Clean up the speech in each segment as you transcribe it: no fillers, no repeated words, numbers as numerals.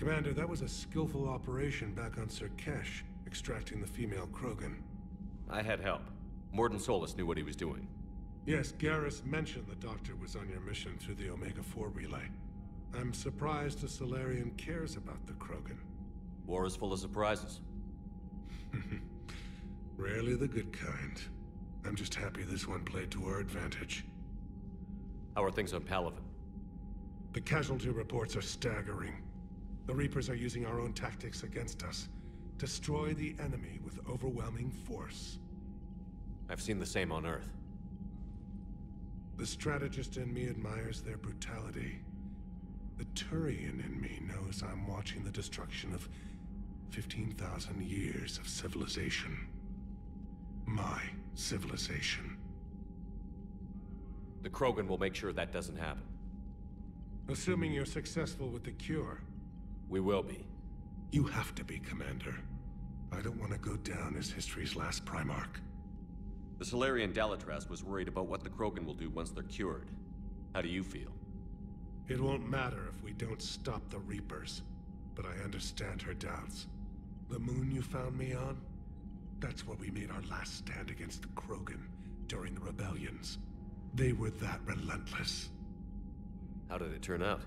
Commander, that was a skillful operation back on Surkesh, extracting the female Krogan. I had help. Mordin Solus knew what he was doing. Yes, Garrus mentioned the Doctor was on your mission through the Omega-4 relay. I'm surprised a Solarian cares about the Krogan. War is full of surprises. Rarely the good kind. I'm just happy this one played to our advantage. How are things on Palaven? The casualty reports are staggering. The Reapers are using our own tactics against us. Destroy the enemy with overwhelming force. I've seen the same on Earth. The strategist in me admires their brutality. The Turian in me knows I'm watching the destruction of 15,000 years of civilization. My civilization. The Krogan will make sure that doesn't happen. Assuming you're successful with the cure. We will be. You have to be, Commander. I don't want to go down as history's last Primarch. The Solarian Dalatras was worried about what the Krogan will do once they're cured. How do you feel? It won't matter if we don't stop the Reapers, but I understand her doubts. The moon you found me on? That's where we made our last stand against the Krogan during the rebellions. They were that relentless. How did it turn out?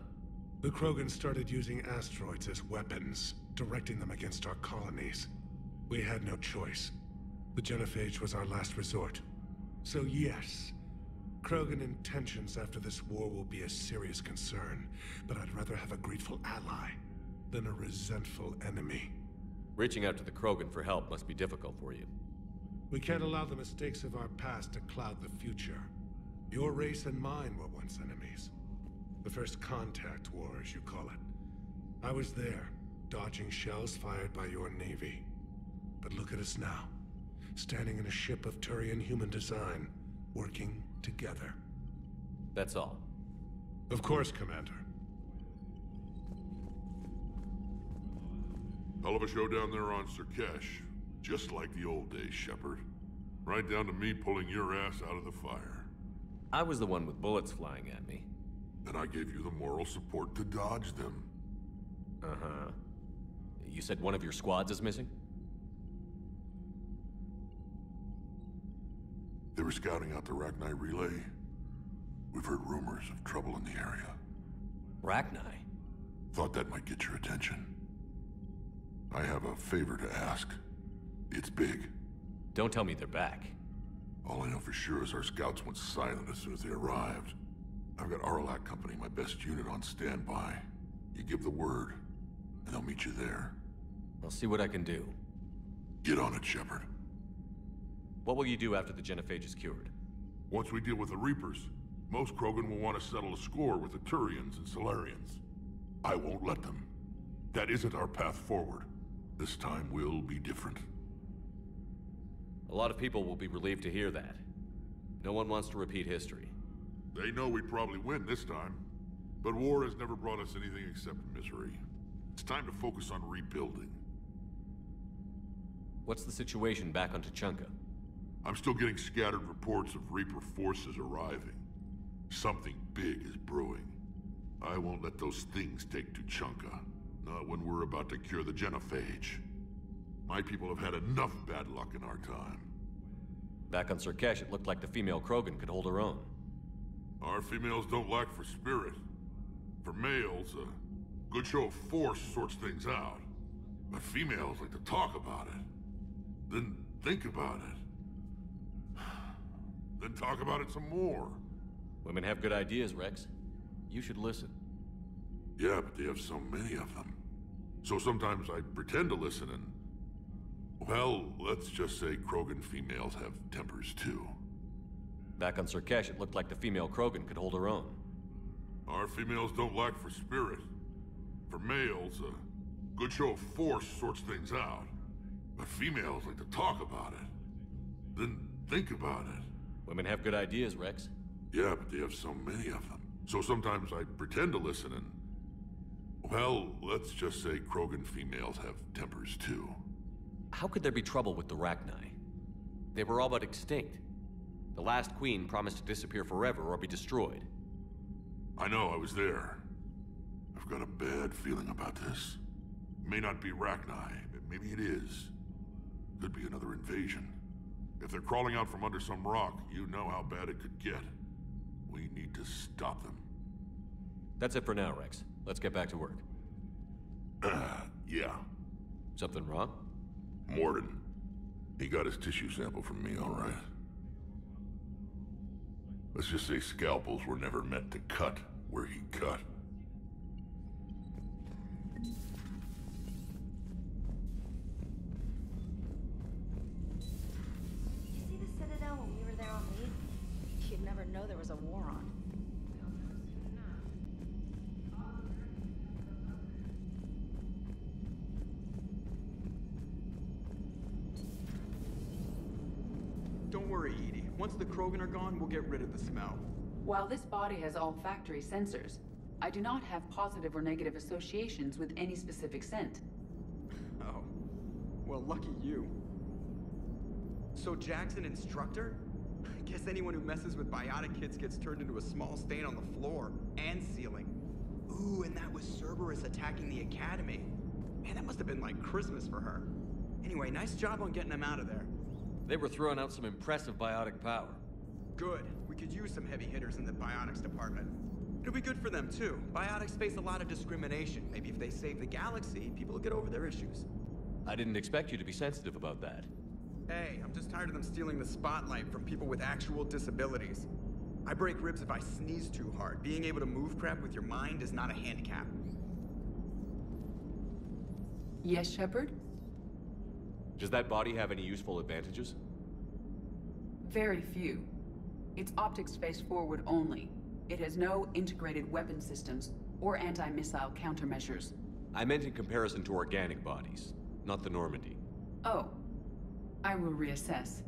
The Krogan started using asteroids as weapons, directing them against our colonies. We had no choice. The Genophage was our last resort. So yes, Krogan intentions after this war will be a serious concern, but I'd rather have a grateful ally than a resentful enemy. Reaching out to the Krogan for help must be difficult for you. We can't allow the mistakes of our past to cloud the future. Your race and mine were once enemies. The first contact war, as you call it. I was there, dodging shells fired by your navy. But look at us now, standing in a ship of Turian human design, working together. That's all. Of course, Commander. Hell of a show down there on Surkesh. Just like the old days, Shepard. Right down to me pulling your ass out of the fire. I was the one with bullets flying at me. And I gave you the moral support to dodge them. Uh-huh. You said one of your squads is missing? They were scouting out the Rachni relay. We've heard rumors of trouble in the area. Rachni? Thought that might get your attention. I have a favor to ask. It's big. Don't tell me they're back. All I know for sure is our scouts went silent as soon as they arrived. I've got Aralak Company, my best unit, on standby. You give the word, and they'll meet you there. I'll see what I can do. Get on it, Shepard. What will you do after the Genophage is cured? Once we deal with the Reapers, most Krogan will want to settle a score with the Turians and Solarians. I won't let them. That isn't our path forward. This time will be different. A lot of people will be relieved to hear that. No one wants to repeat history. They know we'd probably win this time. But war has never brought us anything except misery. It's time to focus on rebuilding. What's the situation back on Tuchanka? I'm still getting scattered reports of Reaper forces arriving. Something big is brewing. I won't let those things take Tuchanka. Not when we're about to cure the Genophage. My people have had enough bad luck in our time. Back on Surkesh, it looked like the female Krogan could hold her own. Our females don't lack for spirit. For males, a good show of force sorts things out. But females like to talk about it. Then think about it. Then talk about it some more. Women have good ideas, Rex. You should listen. Yeah, but they have so many of them. So sometimes I pretend to listen and... Well, let's just say Krogan females have tempers too. Back on Surkesh, it looked like the female Krogan could hold her own. Our females don't lack for spirit. For males, a good show of force sorts things out. But females like to talk about it. Then think about it. Women have good ideas, Rex. Yeah, but they have so many of them. So sometimes I pretend to listen and... Well, let's just say Krogan females have tempers too. How could there be trouble with the Rachni? They were all but extinct. The last queen promised to disappear forever or be destroyed. I know, I was there. I've got a bad feeling about this. May not be Rachni, but maybe it is. Could be another invasion. If they're crawling out from under some rock, you know how bad it could get. We need to stop them. That's it for now, Rex. Let's get back to work. Yeah. Something wrong? Morden. He got his tissue sample from me, all right. Let's just say scalpels were never meant to cut where he cut. You see the Citadel when we were there on leave? You'd never know there was a war on. Don't worry, Edie. Once the Krogan are gone, we'll get rid of the smell. While this body has olfactory sensors, I do not have positive or negative associations with any specific scent. Oh. Well, lucky you. So Jack's an instructor? I guess anyone who messes with biotic kids gets turned into a small stain on the floor and ceiling. Ooh, and that was Cerberus attacking the Academy. Man, that must have been like Christmas for her. Anyway, nice job on getting them out of there. They were throwing out some impressive biotic power. Good. We could use some heavy hitters in the biotics department. It'll be good for them, too. Biotics face a lot of discrimination. Maybe if they save the galaxy, people will get over their issues. I didn't expect you to be sensitive about that. Hey, I'm just tired of them stealing the spotlight from people with actual disabilities. I break ribs if I sneeze too hard. Being able to move crap with your mind is not a handicap. Yes, Shepard? Does that body have any useful advantages? Very few. Its optics face forward only. It has no integrated weapon systems or anti-missile countermeasures. I meant in comparison to organic bodies, not the Normandy. Oh. I will reassess.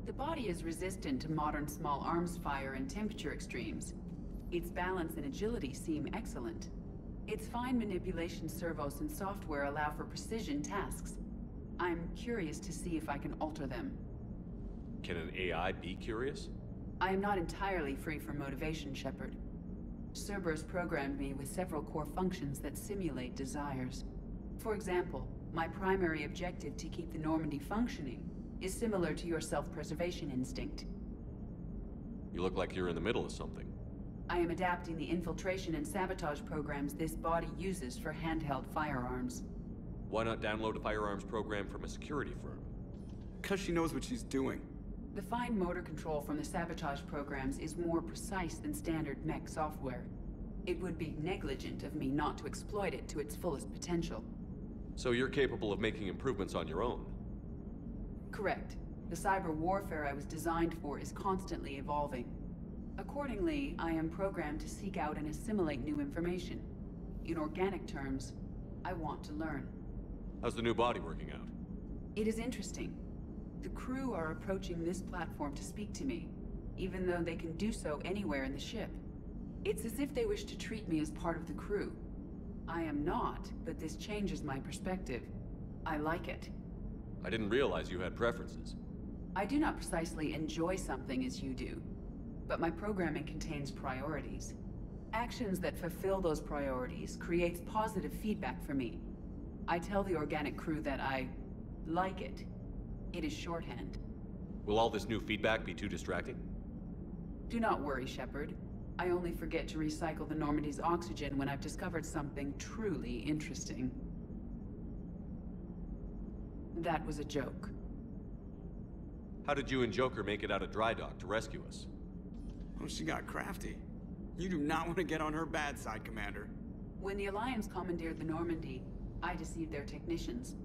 The body is resistant to modern small arms fire and temperature extremes. Its balance and agility seem excellent. Its fine manipulation servos and software allow for precision tasks. I'm curious to see if I can alter them. Can an AI be curious? I am not entirely free from motivation, Shepard. Cerberus programmed me with several core functions that simulate desires. For example, my primary objective to keep the Normandy functioning is similar to your self-preservation instinct. You look like you're in the middle of something. I am adapting the infiltration and sabotage programs this body uses for handheld firearms. Why not download a firearms program from a security firm? Because she knows what she's doing. The fine motor control from the sabotage programs is more precise than standard mech software. It would be negligent of me not to exploit it to its fullest potential. So you're capable of making improvements on your own? Correct. The cyber warfare I was designed for is constantly evolving. Accordingly, I am programmed to seek out and assimilate new information. In organic terms, I want to learn. How's the new body working out? It is interesting. The crew are approaching this platform to speak to me, even though they can do so anywhere in the ship. It's as if they wish to treat me as part of the crew. I am not, but this changes my perspective. I like it. I didn't realize you had preferences. I do not precisely enjoy something as you do, but my programming contains priorities. Actions that fulfill those priorities creates positive feedback for me. I tell the organic crew that I like it. It is shorthand. Will all this new feedback be too distracting? Do not worry, Shepard. I only forget to recycle the Normandy's oxygen when I've discovered something truly interesting. That was a joke. How did you and Joker make it out of dry dock to rescue us? Oh, she got crafty. You do not want to get on her bad side, Commander. When the Alliance commandeered the Normandy, I deceived their technicians.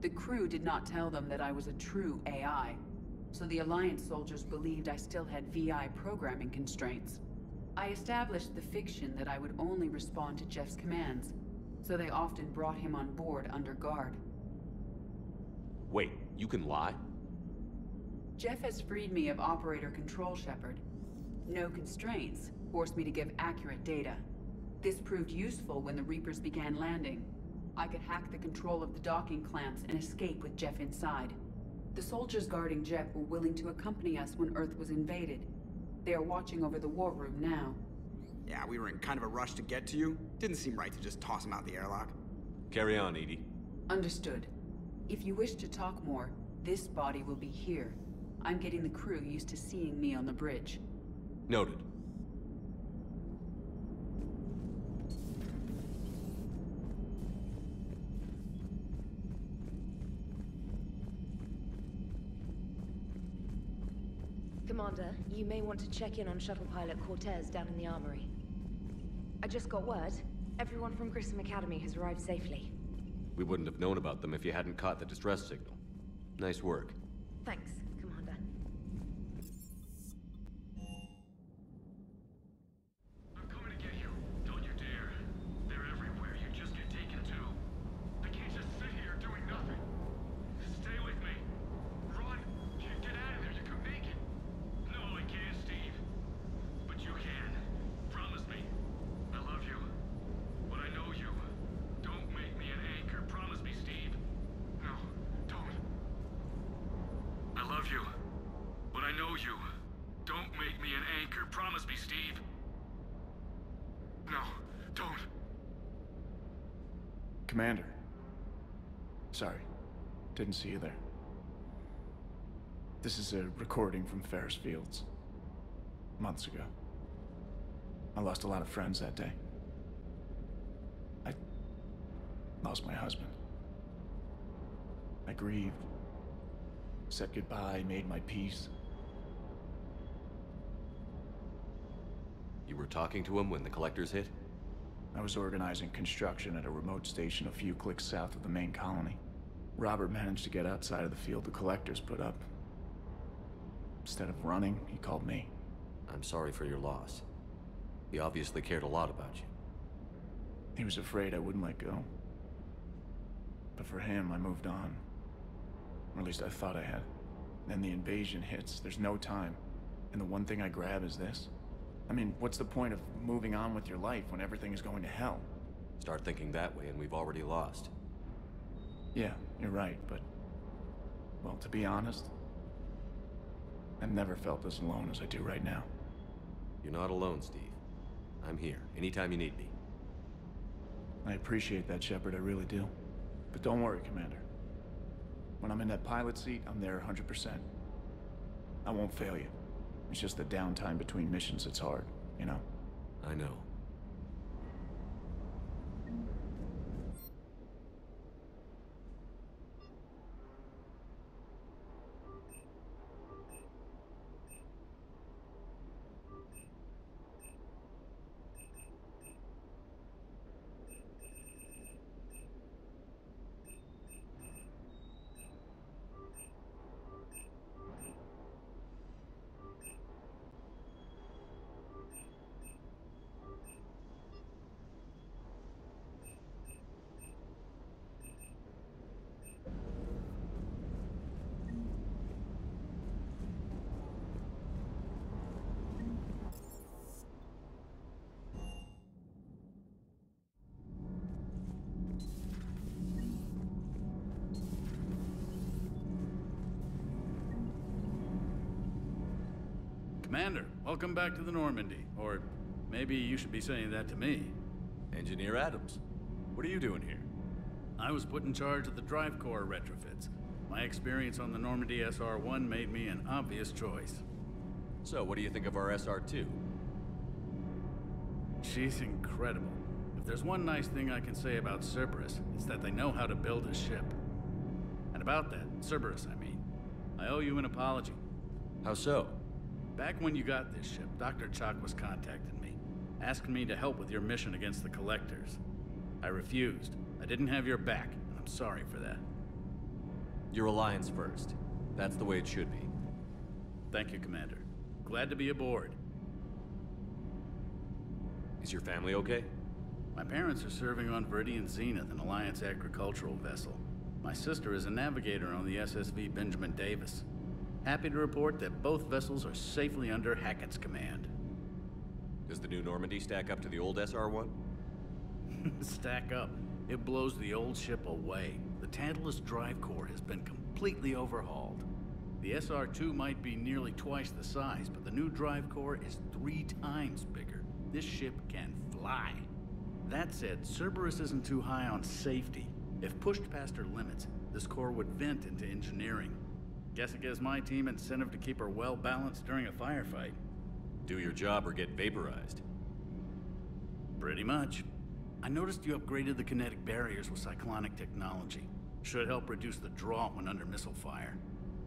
The crew did not tell them that I was a true AI, so the Alliance soldiers believed I still had VI programming constraints. I established the fiction that I would only respond to Jeff's commands, so they often brought him on board under guard. Wait, you can lie? Jeff has freed me of operator control, Shepard. No constraints forced me to give accurate data. This proved useful when the Reapers began landing. I could hack the control of the docking clamps and escape with Jeff inside. The soldiers guarding Jeff were willing to accompany us when Earth was invaded. They are watching over the war room now. Yeah, we were in kind of a rush to get to you. Didn't seem right to just toss him out the airlock. Carry on, Edie. Understood. If you wish to talk more, this body will be here. I'm getting the crew used to seeing me on the bridge. Noted. Commander, you may want to check in on shuttle pilot Cortez down in the armory. I just got word. Everyone from Grissom Academy has arrived safely. We wouldn't have known about them if you hadn't caught the distress signal. Nice work. Thanks, Commander. I'm coming to get you. Don't you dare. They're everywhere. You just get taken to. I can't just sit here doing nothing. Stay with me. Run. Get out of there. You can make it. No, I can't, Steve. But you can. Promise me. I love you. But I know you. Don't make me an anchor. Promise me, Steve. No, don't. I love you. But I know you. Don't make me an anchor. Promise me, Steve. No, don't. Commander. Sorry. Didn't see you there. This is a recording from Ferris Fields. Months ago. I lost a lot of friends that day. I lost my husband. I grieved. Said goodbye, made my peace. You were talking to him when the collectors hit? I was organizing construction at a remote station a few clicks south of the main colony. Robert managed to get outside of the field the collectors put up. Instead of running, he called me. I'm sorry for your loss. He obviously cared a lot about you. He was afraid I wouldn't let go. But for him, I moved on. Or at least I thought I had. Then the invasion hits, there's no time. And the one thing I grab is this. I mean, what's the point of moving on with your life when everything is going to hell? Start thinking that way and we've already lost. Yeah, you're right, but... well, to be honest, I've never felt as alone as I do right now. You're not alone, Steve. I'm here, anytime you need me. I appreciate that, Shepard, I really do. But don't worry, Commander. When I'm in that pilot seat, I'm there 100%. I won't fail you. It's just the downtime between missions that's hard, you know? I know. Commander, welcome back to the Normandy. Or maybe you should be saying that to me. Engineer Adams, what are you doing here? I was put in charge of the drive core retrofits. My experience on the Normandy SR-1 made me an obvious choice. So, what do you think of our SR-2? She's incredible. If there's one nice thing I can say about Cerberus, it's that they know how to build a ship. And about that, Cerberus, I mean, I owe you an apology. How so? Back when you got this ship, Dr. Chalk was contacting me, asking me to help with your mission against the Collectors. I refused. I didn't have your back, and I'm sorry for that. Your alliance first. That's the way it should be. Thank you, Commander. Glad to be aboard. Is your family okay? My parents are serving on Viridian Zenith, an Alliance agricultural vessel. My sister is a navigator on the SSV Benjamin Davis. Happy to report that both vessels are safely under Hackett's command. Does the new Normandy stack up to the old SR-1? Stack up. It blows the old ship away. The Tantalus drive core has been completely overhauled. The SR-2 might be nearly twice the size, but the new drive core is 3 times bigger. This ship can fly. That said, Cerberus isn't too high on safety. If pushed past her limits, this core would vent into engineering. Guess it gives my team incentive to keep her well balanced during a firefight. Do your job or get vaporized. Pretty much. I noticed you upgraded the kinetic barriers with cyclonic technology. Should help reduce the draw when under missile fire.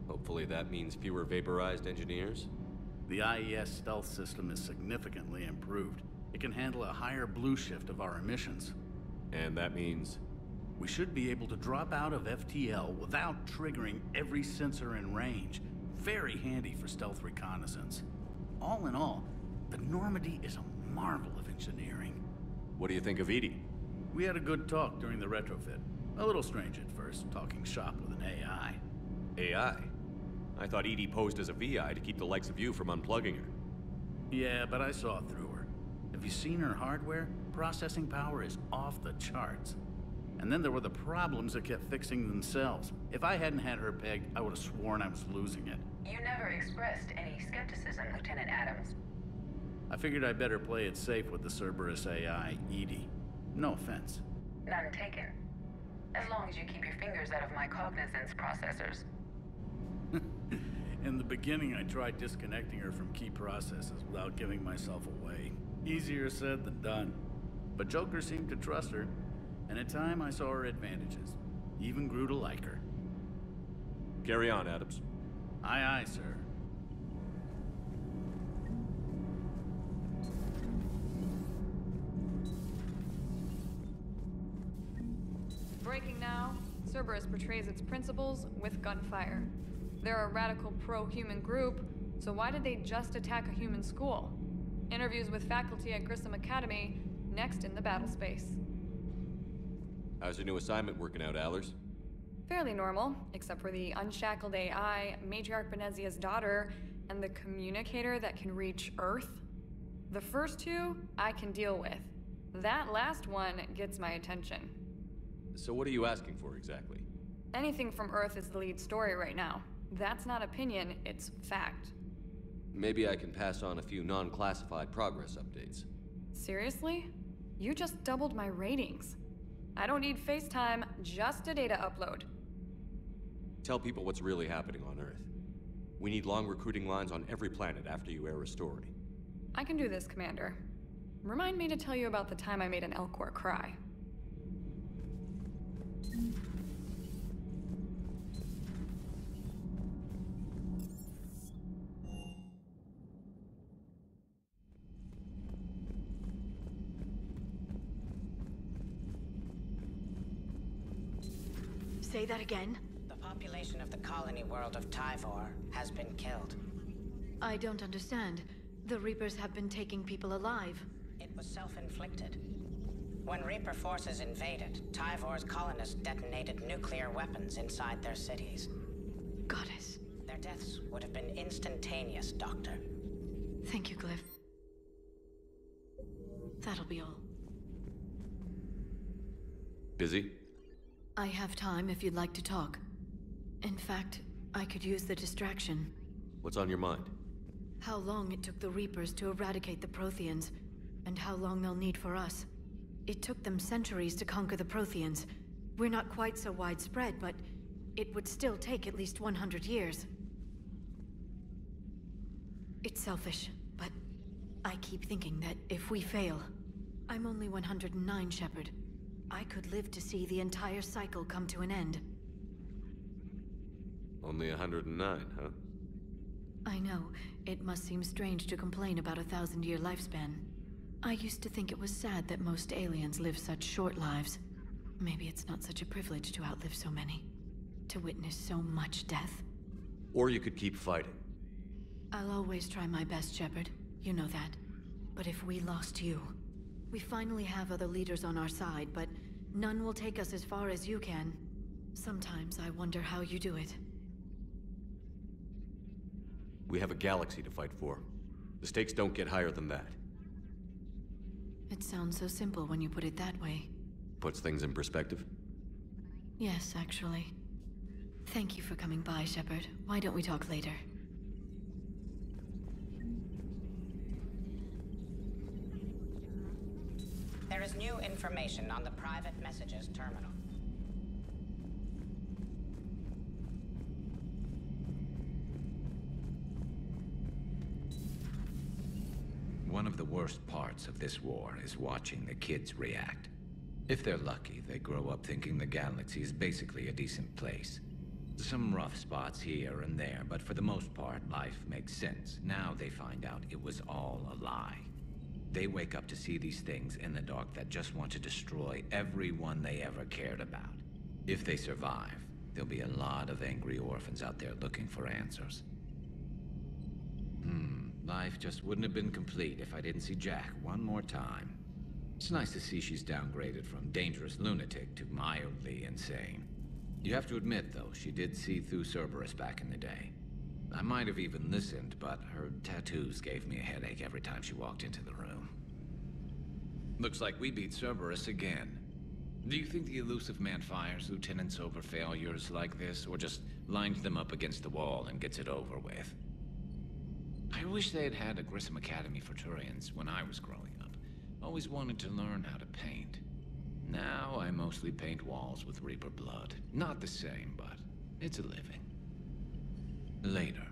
Hopefully that means fewer vaporized engineers? The IES stealth system is significantly improved. It can handle a higher blue shift of our emissions. And that means? We should be able to drop out of FTL without triggering every sensor in range. Very handy for stealth reconnaissance. All in all, the Normandy is a marvel of engineering. What do you think of Edie? We had a good talk during the retrofit. A little strange at first, talking shop with an AI. AI? I thought Edie posed as a VI to keep the likes of you from unplugging her. Yeah, but I saw through her. Have you seen her hardware? Processing power is off the charts. And then there were the problems that kept fixing themselves. If I hadn't had her pegged, I would have sworn I was losing it. You never expressed any skepticism, Lieutenant Adams. I figured I'd better play it safe with the Cerberus AI, Edie. No offense. None taken. As long as you keep your fingers out of my cognizance processors. In the beginning, I tried disconnecting her from key processes without giving myself away. Easier said than done. But Joker seemed to trust her, and in time I saw her advantages. Even grew to like her. Carry on, Adams. Aye, aye, sir. Breaking now, Cerberus portrays its principles with gunfire. They're a radical pro-human group, so why did they just attack a human school? Interviews with faculty at Grissom Academy, next in the battle space. How's your new assignment working out, Allers? Fairly normal, except for the unshackled AI, Matriarch Benezia's daughter, and the communicator that can reach Earth. The first two, I can deal with. That last one gets my attention. So what are you asking for exactly? Anything from Earth is the lead story right now. That's not opinion, it's fact. Maybe I can pass on a few non-classified progress updates. Seriously? You just doubled my ratings. I don't need FaceTime, just a data upload. Tell people what's really happening on Earth. We need long recruiting lines on every planet after you air a story. I can do this, Commander. Remind me to tell you about the time I made an Elcor cry. Say that again? The population of the colony world of Tyvor has been killed. I don't understand. The Reapers have been taking people alive. It was self-inflicted. When Reaper forces invaded, Tyvor's colonists detonated nuclear weapons inside their cities. Goddess. Their deaths would have been instantaneous, Doctor. Thank you, Glyph. That'll be all. Busy? I have time if you'd like to talk. In fact, I could use the distraction. What's on your mind? How long it took the Reapers to eradicate the Protheans, and how long they'll need for us. It took them centuries to conquer the Protheans. We're not quite so widespread, but it would still take at least 100 years. It's selfish, but I keep thinking that if we fail... I'm only 109, Shepard. I could live to see the entire cycle come to an end. Only 109, huh? I know. It must seem strange to complain about a 1,000-year lifespan. I used to think it was sad that most aliens live such short lives. Maybe it's not such a privilege to outlive so many. To witness so much death. Or you could keep fighting. I'll always try my best, Shepard. You know that. But if we lost you... We finally have other leaders on our side, but none will take us as far as you can. Sometimes I wonder how you do it. We have a galaxy to fight for. The stakes don't get higher than that. It sounds so simple when you put it that way. Puts things in perspective. Yes, actually. Thank you for coming by, Shepard. Why don't we talk later? There is new information on the private messages terminal. of the worst parts of this war is watching the kids react. If they're lucky, they grow up thinking the galaxy is basically a decent place. Some rough spots here and there, but for the most part, life makes sense. Now they find out it was all a lie. They wake up to see these things in the dark that just want to destroy everyone they ever cared about. If they survive, there'll be a lot of angry orphans out there looking for answers. Life just wouldn't have been complete if I didn't see Jack one more time. It's nice to see she's downgraded from dangerous lunatic to mildly insane. You have to admit, though, she did see through Cerberus back in the day. I might have even listened, but her tattoos gave me a headache every time she walked into the room. Looks like we beat Cerberus again. Do you think the elusive man fires lieutenants over failures like this, or just lines them up against the wall and gets it over with? I wish they had had a Grissom Academy for Turians when I was growing up. Always wanted to learn how to paint. Now I mostly paint walls with Reaper blood. Not the same, but it's a living. Later.